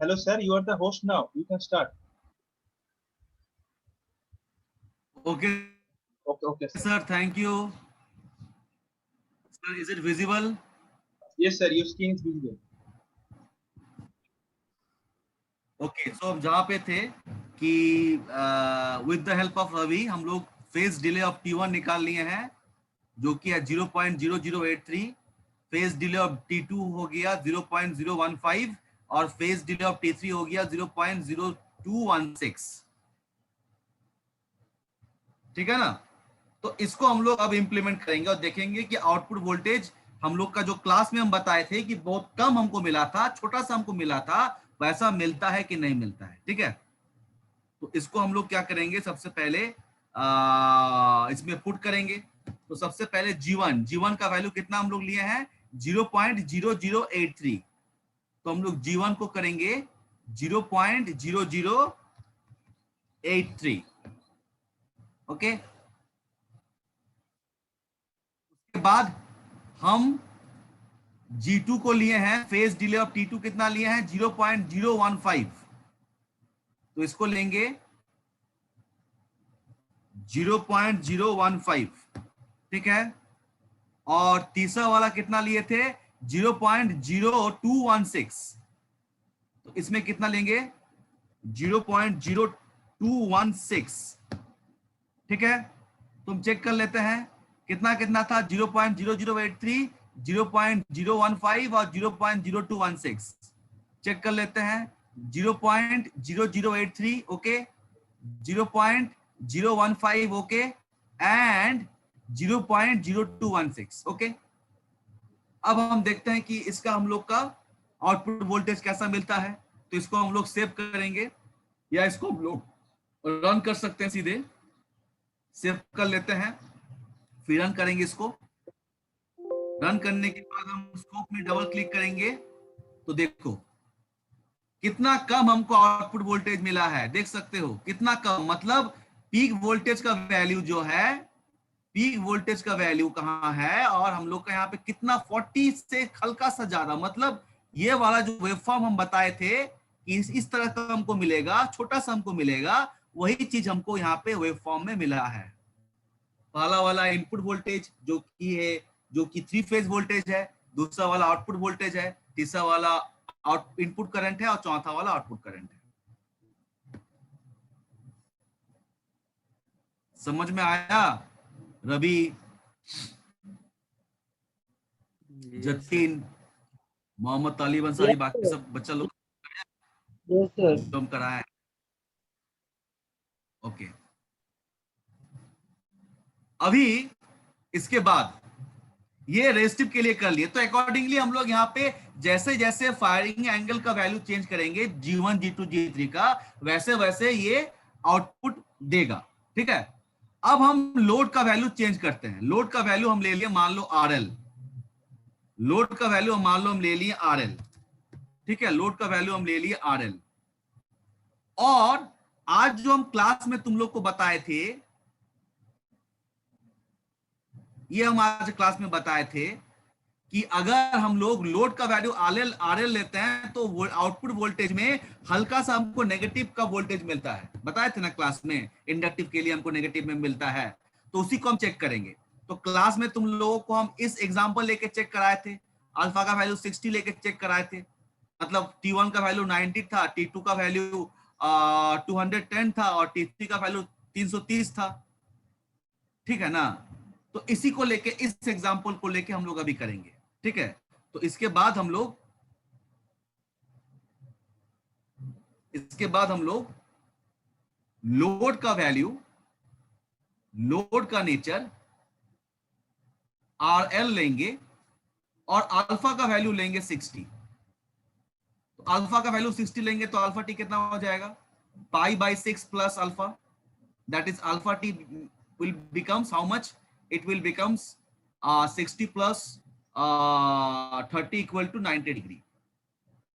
Hello, sir. You are the host now. You can start. Okay, Okay, okay, sir. sir, thank you. Sir, is it visible? Yes, sir. Your screen is visible. Okay so हम जहाँ पे थे कि with the help of Ravi हम लोग phase delay of T1 निकाल लिए हैं जो कि है 0.0083। फेज डिले ऑफ T2 हो गया 0.015 और फेज डिले ऑफ T3 हो गया 0.0216। ठीक है ना। तो इसको हम लोग अब इंप्लीमेंट करेंगे और देखेंगे कि आउटपुट वोल्टेज हम लोग का जो क्लास में हम बताए थे कि बहुत कम हमको मिला था, छोटा सा हमको मिला था, वैसा मिलता है कि नहीं मिलता है। ठीक है, तो इसको हम लोग क्या करेंगे, सबसे पहले इसमें पुट करेंगे। तो सबसे पहले G1 का वैल्यू कितना हम लोग लिए हैं 0.0083। तो हम लोग G1 को करेंगे 0.0083। ओके, उसके बाद हम G2 को लिए हैं, फेज डिले ऑफ T2 कितना लिए हैं 0.015। तो इसको लेंगे 0.015। ठीक है, और तीसरा वाला कितना लिए थे 0.0216। तो इसमें कितना लेंगे 0.0216। ठीक है, तुम चेक कर लेते हैं कितना कितना था 0.0083, 0.015 और 0.0216। चेक कर लेते हैं 0.0083 ओके, 0.015 ओके एंड 0.0216 ओके। अब हम देखते हैं कि इसका हम लोग का आउटपुट वोल्टेज कैसा मिलता है। तो इसको हम लोग सेव करेंगे या इसको हम लोग रन कर सकते हैं, सीधे सेव कर लेते हैं फिर रन करेंगे। इसको रन करने के बाद हम स्कोप में डबल क्लिक करेंगे तो देखो कितना कम हमको आउटपुट वोल्टेज मिला है। देख सकते हो कितना कम, मतलब पीक वोल्टेज का वैल्यू जो है, पीक वोल्टेज का वैल्यू कहाँ है और हम लोग का यहाँ पे कितना 40 से हल्का सा ज्यादा, मतलब ये वाला जो वेवफॉर्म हम बताए थे कि इस तरह का हमको मिलेगा, छोटा सा हमको मिलेगा, वही चीज हमको यहाँ पे वेवफॉर्म में मिला है। पहला वाला इनपुट वोल्टेज जो कि है, जो कि 3 फेज वोल्टेज है, दूसरा वाला आउटपुट वोल्टेज है, तीसरा वाला इनपुट करंट है और चौथा वाला आउटपुट करंट है। समझ में आया रवि, जतीन, मोहम्मद तालिब अंसारी, Yes, बाकी sir. सब बच्चा लोग Yes, sir. जो हम कराए। ओके, अभी इसके बाद ये रेस्टिव के लिए कर लिए, तो अकॉर्डिंगली हम लोग यहाँ पे जैसे जैसे फायरिंग एंगल का वैल्यू चेंज करेंगे G1 G2 G3 का, वैसे वैसे ये आउटपुट देगा। ठीक है, अब हम लोड का वैल्यू चेंज करते हैं। लोड का वैल्यू हम ले लिए मान लो RL, लोड का वैल्यू मान लो हम ले लिए RL। ठीक है, लोड का वैल्यू हम ले लिए RL। और आज जो हम क्लास में तुम लोग को बताए थे, ये हम आज क्लास में बताए थे कि अगर हम लोग लोड का वैल्यू RL लेते हैं तो आउटपुट वोल्टेज में हल्का सा हमको नेगेटिव का वोल्टेज मिलता है। बताए थे ना क्लास में, इंडक्टिव के लिए हमको नेगेटिव में मिलता है, तो उसी को हम चेक करेंगे। तो क्लास में तुम लोगों को हम इस एग्जांपल लेके चेक कराए थे, अल्फा का वैल्यू 60 लेके चेक कराए थे, मतलब T1 का वैल्यू 90 था, T2 का वैल्यू 210 था और T3 का वैल्यू 330 था। ठीक है ना, तो इसी को लेके, इस एग्जांपल को लेके हम लोग अभी करेंगे। ठीक है, तो इसके बाद हम लोग लोड का वैल्यू, लोड का नेचर RL लेंगे और अल्फा का वैल्यू लेंगे 60। तो अल्फा का वैल्यू 60 लेंगे तो अल्फा टी कितना हो जाएगा π/6 plus alpha, that is alpha t will becomes how much, it will becomes 60 plus 30 equal to 90 degree.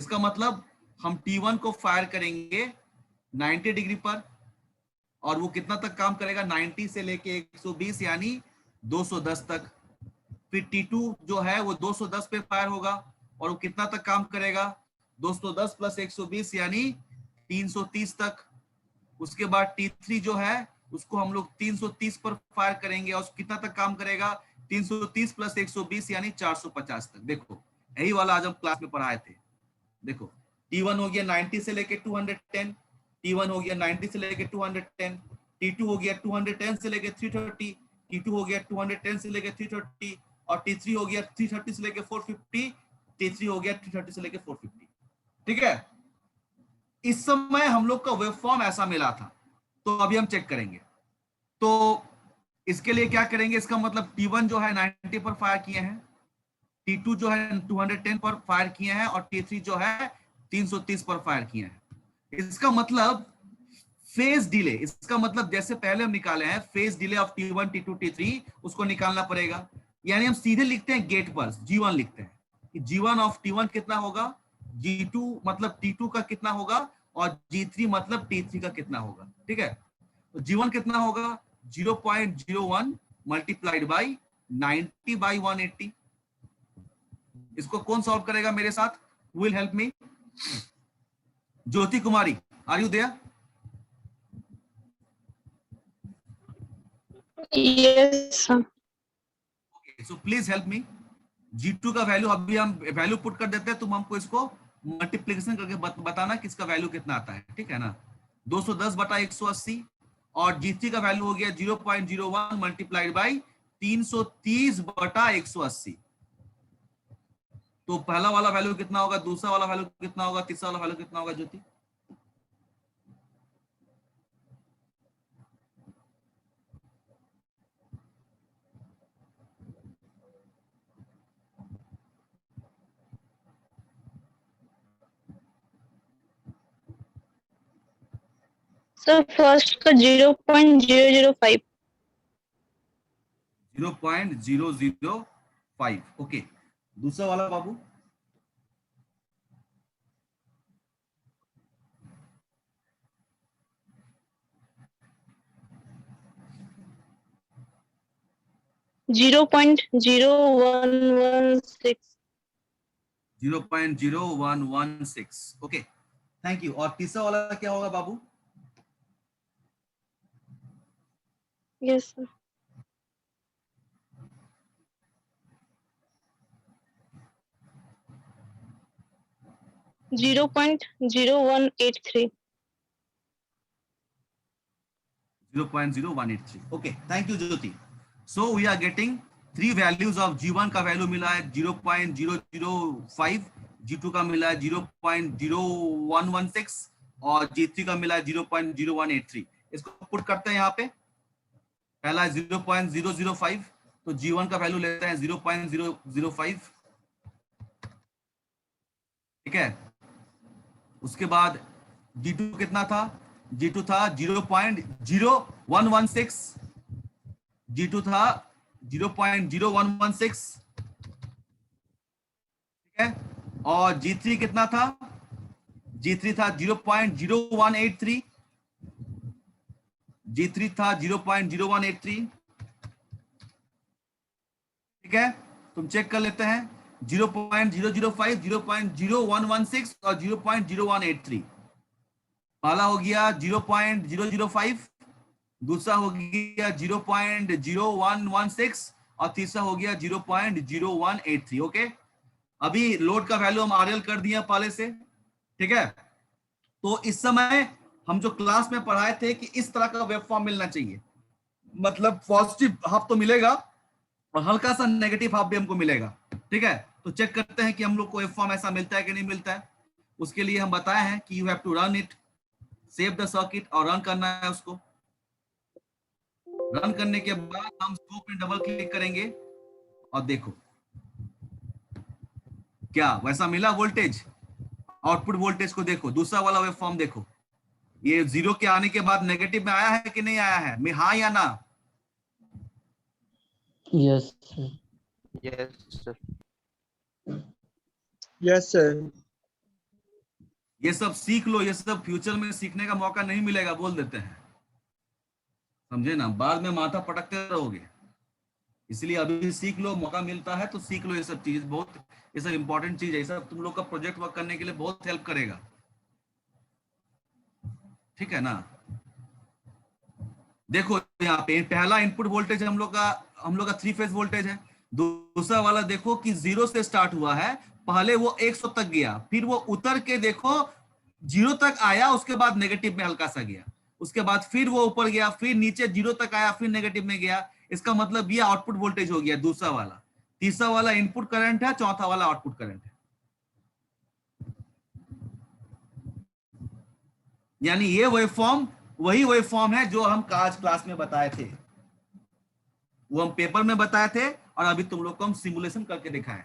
इसका मतलब हम T1 को फायर करेंगे 90 डिग्री पर और वो कितना तक काम करेगा 90 से लेके 120 यानी 210 तक। फिर T2 जो है वो 210 पे फायर होगा और वो कितना तक काम करेगा 210 प्लस 120 यानी 330 तक। उसके बाद T3 जो है उसको हम लोग 330 पर फायर करेंगे और कितना तक काम करेगा, 330 प्लस 120 यानी 450 तक। देखो यही वाला आज हम क्लास में पढ़ाए थे। देखो T1 हो गया 90 से लेके 210, T1 हो गया 90 से लेके 210, T2 हो गया 210 से लेके 330, T2 हो गया 210 से लेके 330 और T3 हो गया 330 से लेके 450, T3 हो गया 330 से लेके 450। ठीक है, इस समय हम लोग का वेव फॉर्म ऐसा मिला था। तो अभी हम चेक करेंगे। तो इसके लिए क्या करेंगे, इसका मतलब T1 जो है 90 पर फायर किए हैं, T2 जो है 210 पर फायर किए हैं और T3 जो है 330 पर फायर किए हैं। इसका मतलब फेज डिले, इसका मतलब जैसे पहले हम निकाले हैं phase delay of T1 T2 T3 उसको निकालना पड़ेगा। यानी हम सीधे लिखते हैं गेट पर G1 लिखते हैं कि G1 ऑफ T1 कितना होगा, G2 मतलब T2 का कितना होगा और G3 मतलब T3 का कितना होगा। ठीक है, तो G1 कितना होगा 0.01 मल्टीप्लाइड बाई 90 बाई 180। इसको कौन सॉल्व करेगा मेरे साथ, will help me? Jyoti Kumari, are you there? Yes, sir. Okay, so please help me. G2 का वैल्यू अभी हम वैल्यू पुट कर देते हैं, तुम हमको इसको मल्टीप्लिकेशन करके बताना कि इसका वैल्यू कितना आता है। ठीक है ना, 210 बटा 180 और G3 का वैल्यू हो गया 0.01 मल्टीप्लाइड बाई 330 बटा 180। तो पहला वाला वैल्यू कितना होगा, दूसरा वाला वैल्यू कितना होगा, तीसरा वाला वैल्यू कितना होगा ज्योति? So first का 0.005. 0.005। ओके, दूसरा वाला बाबू? Zero point 0116. 0.0116। Okay, thank you. और तीसरा वाला क्या होगा बाबू? Yes, sir. 0.0183. 0.0183। okay, thank you Jyoti. So we are getting three values of G1 का वैल्यू मिला है 0.005, G2 का मिला है 0.0116 और G3 का मिला है 0.0183। इसको पुट करते हैं यहाँ पे। पहला है 0.005, तो G1 का वैल्यू लेते हैं 0.005। ठीक है, उसके बाद G2 कितना था, G2 था 0.0116, G2 था 0.0116। ठीक है, और G3 कितना था, G3 था 0.0183, G3 था 0.0183। ठीक है, तुम चेक कर लेते हैं 0.005, 0.0116 और 0.0183। पहला हो गया 0.005, दूसरा हो गया 0.0116 और तीसरा हो गया 0.0183। ओके, अभी लोड का वैल्यू हम आरएल कर दिया पहले से। ठीक है, तो इस समय हम जो क्लास में पढ़ाए थे कि इस तरह का वेव फॉर्म मिलना चाहिए, मतलब पॉजिटिव हाफ तो मिलेगा और हल्का सा नेगेटिव हाफ भी हमको मिलेगा। ठीक है, तो चेक करते हैं कि हम लोग को वेव फॉर्म ऐसा मिलता है कि नहीं मिलता है। उसके लिए हम बताए हैं कि you have to run it, save the circuit और रन करना है उसको। रन करने के बाद हम स्कोप में डबल क्लिक करेंगे और देखो क्या वैसा मिला वोल्टेज। आउटपुट वोल्टेज को देखो, दूसरा वाला वेव फॉर्म देखो, ये जीरो के आने के बाद नेगेटिव में आया है कि नहीं आया है, मैं हाँ या ना? Yes, sir. Yes, sir. Yes, sir. ये सब सीख लो, ये सब फ्यूचर में सीखने का मौका नहीं मिलेगा, बोल देते हैं, समझे ना, बाद में माथा पटकते रहोगे। इसलिए अभी सीख लो, मौका मिलता है तो सीख लो ये सब चीज, बहुत ये सब इंपॉर्टेंट चीज है, ये सब तुम लोग का प्रोजेक्ट वर्क करने के लिए बहुत हेल्प करेगा, ठीक है ना। देखो यहाँ पे पहला इनपुट वोल्टेज हम लोग का 3 फेज वोल्टेज है। दूसरा वाला देखो कि 0 से स्टार्ट हुआ है, पहले वो 100 तक गया, फिर वो उतर के देखो 0 तक आया, उसके बाद नेगेटिव में हल्का सा गया, उसके बाद फिर वो ऊपर गया, फिर नीचे 0 तक आया, फिर नेगेटिव में गया। इसका मतलब ये आउटपुट वोल्टेज हो गया दूसरा वाला। तीसरा वाला इनपुट करंट है, चौथा वाला आउटपुट करंट है। यानी ये वेवफॉर्म वही वेवफॉर्म है जो हम आज क्लास में बताए थे, वो हम पेपर में बताए थे और अभी तुम लोग को हम सिमुलेशन करके दिखाएं,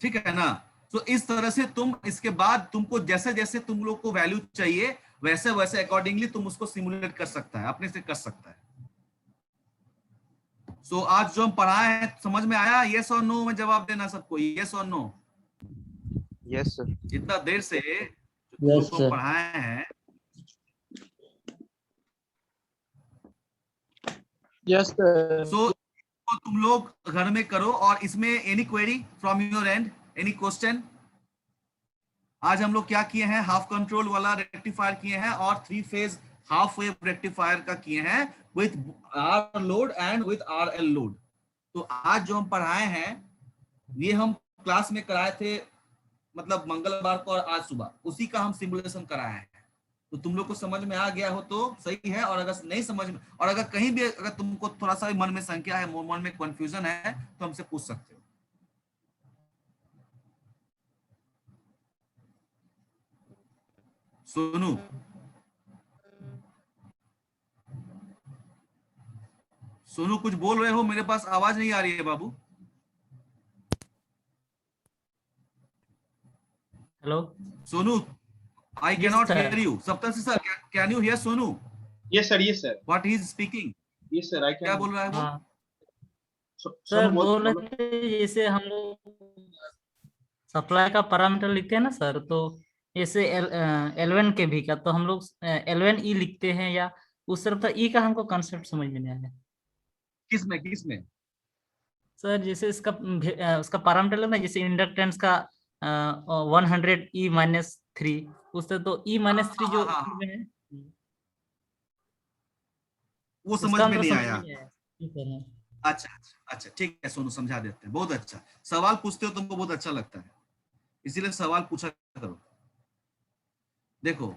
ठीक है ना। तो इस तरह से तुम इसके बाद तुमको जैसे जैसे तुम लोग को वैल्यू चाहिए वैसे वैसे अकॉर्डिंगली तुम उसको सिमुलेट कर सकता है, अपने से कर सकता है। सो आज जो हम पढ़ाए हैं समझ में आया? यस और नो में जवाब देना सबको, यस और नो। Yes, sir. इतना देर से जो Yes, तुम लोग को sir. पढ़ाए हैं, Yes, sir. सो तुम लोग घर में करो। और इसमें any query from your and, any question? आज हम लोग क्या किए हैं, हाफ कंट्रोल वाला रेक्टिफायर किए हैं और 3 फेज हाफ वेव रेक्टिफायर का किए हैं with R load and with R L load. तो आज जो हम पढ़ाए हैं ये हम क्लास में कराए थे, मतलब मंगलवार को और आज सुबह उसी का हम सिमुलेशन कराए हैं। तो तुम लोग को समझ में आ गया हो तो सही है, और अगर नहीं समझ में, और अगर कहीं भी अगर तुमको थोड़ा सा भी मन में शंका है, मन में कंफ्यूजन है, तो हमसे पूछ सकते हो। सोनू, सोनू कुछ बोल रहे हो? मेरे पास आवाज नहीं आ रही है बाबू। Hello Sonu, I Yes, cannot sir. hear you. Saptarshi sir, can you hear Sonu? Yes, sir. Yes, sir. What he is speaking? Yes, sir. I क्या can. बोल रहा है वो? हाँ सोनू सर, बोल रहे थे जैसे हम लोग सप्लाई का पैरामीटर लिखते हैं ना सर, तो जैसे L1 के भी का तो हम लोग L1 ई लिखते हैं, या उस तरफ ई का हमको कंसेप्ट समझ में नहीं आया किसमें? सर। जैसे इसका उसका पैरामीटर ना, जैसे इंडक्टेंस का 100 ई माइनस 3, उस तरह तो ई माइनस 3 जो हाँ, में है वो समझ उसका हम में लोग नहीं समझ आया। नहीं आया इस तरह। अच्छा ठीक है सोनू, समझा देते हैं। बहुत अच्छा सवाल पूछते हो, तुमको बहुत अच्छा लगता है, इसीलिए सवाल पूछा करो। देखो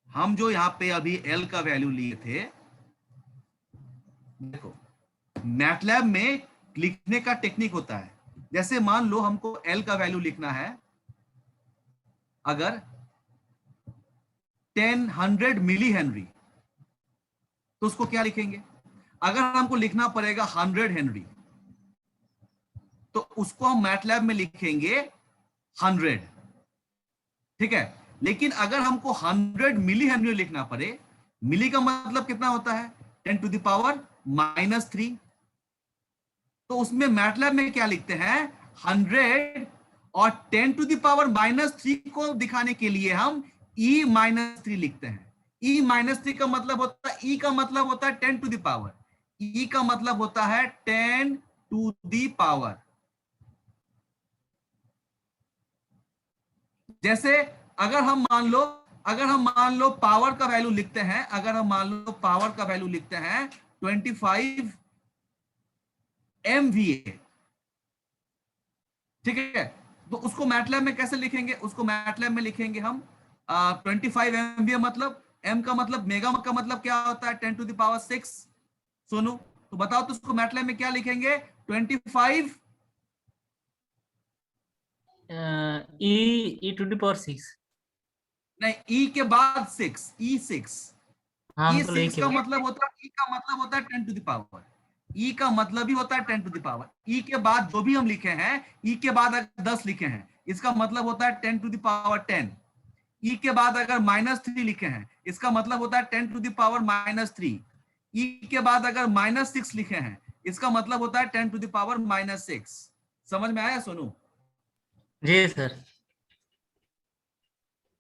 हम जो यहाँ पे अभी L का वैल्यू लिए थे, देखो मैटलैब में लिखने का टेक्निक होता है। जैसे मान लो हमको L का वैल्यू लिखना है, अगर 100 मिली हेनरी, तो उसको क्या लिखेंगे? अगर हमको लिखना पड़ेगा 100 हेनरी, तो उसको हम मैटलैब में लिखेंगे 100, ठीक है। लेकिन अगर हमको 100 मिली हेनरी लिखना पड़े, मिली का मतलब कितना होता है? 10 टू द पावर -3। तो उसमें मैटलैब में क्या लिखते हैं? 100 और 10 टू द पावर -3 को दिखाने के लिए हम E-3 लिखते हैं। E-3 का मतलब होता है, E का मतलब होता है 10 टू द पावर, E का मतलब होता है 10 टू द पावर। जैसे अगर हम मान लो पावर का वैल्यू लिखते हैं, अगर हम मान लो पावर का वैल्यू लिखते हैं 25 MVA, ठीक है। तो उसको मैटलैब में कैसे लिखेंगे? उसको मैटलैब में लिखेंगे हम 25 MVA, मतलब M का मतलब मेगा का मतलब क्या होता है? 10 टू द पावर 6। सोनू तो बताओ, तो उसको मैटलैब में क्या लिखेंगे? 25 ई टू द पावर 6। नहीं, E के बाद 6, E6। हाँ, हम तो E6 लेके का मतलब होता है, E का मतलब होता है 10 टू द पावर, E का मतलब ही होता है 10 टू द पावर। E के बाद जो भी हम लिखे हैं, E के बाद अगर 10 लिखे हैं, इसका मतलब होता है 10 टू द पावर 10। E के बाद अगर -3 लिखे हैं, इसका मतलब होता है 10 टू द पावर -3। E के बाद अगर -6 लिखे हैं, इसका मतलब होता है 10 टू द पावर -6। समझ में आया सोनू? जी सर।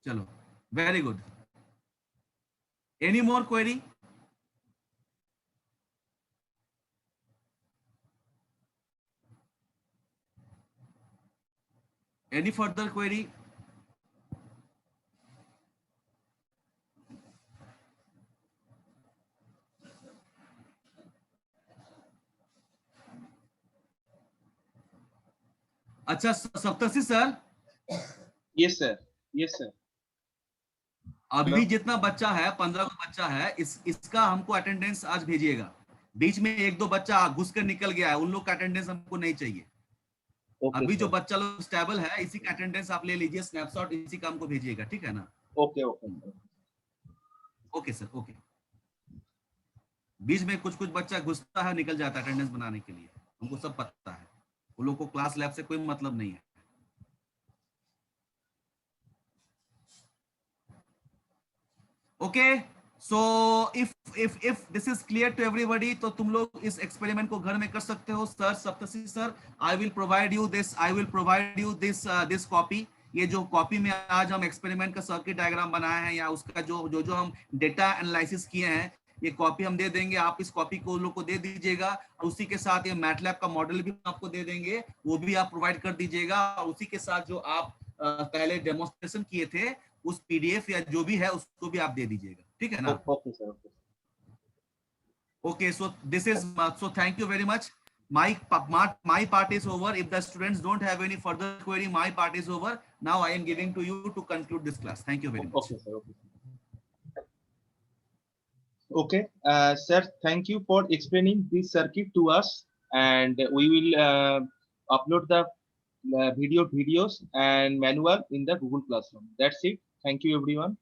चलो, very good. Any more query? Any further query? अच्छा सप्तर्षि sir, Yes sir. Yes sir. अभी Hello? जितना बच्चा है 15 का बच्चा है, इसका हमको अटेंडेंस आज भेजिएगा। बीच में एक दो बच्चा घुस कर निकल गया है, उन लोग का अटेंडेंस हमको नहीं चाहिए। Okay अभी जो sir. बच्चा लोग स्टेबल है, इसी का अटेंडेंस आप ले लीजिए, स्नैपशॉट इसी का हमको भेजिएगा, ठीक है ना? Okay okay. Okay sir, okay. बीच में कुछ बच्चा घुसता है, निकल जाता है अटेंडेंस बनाने के लिए, हमको सब पता है। उन लोग को क्लास लैब से कोई मतलब नहीं है। Okay, so if this is clear to everybody, तो तुम लोग इस एक्सपेरिमेंट को घर में कर सकते हो। Sir Saptarshi sir, I will provide you this copy. ये जो कॉपी में आज हम एक्सपेरिमेंट का सर्किट डायग्राम बनाए हैं, या उसका जो हम डेटा एनालिसिस किए हैं, ये कॉपी हम दे देंगे। आप इस कॉपी को उन लोग को दे दीजिएगा, और उसी के साथ ये मैटलैब का मॉडल भी आपको दे देंगे, वो भी आप प्रोवाइड कर दीजिएगा। और उसी के साथ जो आप पहले डेमोन्स्ट्रेशन किए थे, उस पीडीएफ या जो भी है उसको भी आप दे दीजिएगा, ठीक है ना? Okay sir. Okay. Okay, so this is so thank you very much. My part is over. If the students don't have any further query, my part is over. Now I am giving to you to conclude this class. Thank you very much. Okay sir. Okay. Okay, sir, thank you for explaining this circuit to us, and we will upload the videos and manual in the Google Classroom. That's it. Thank you everyone.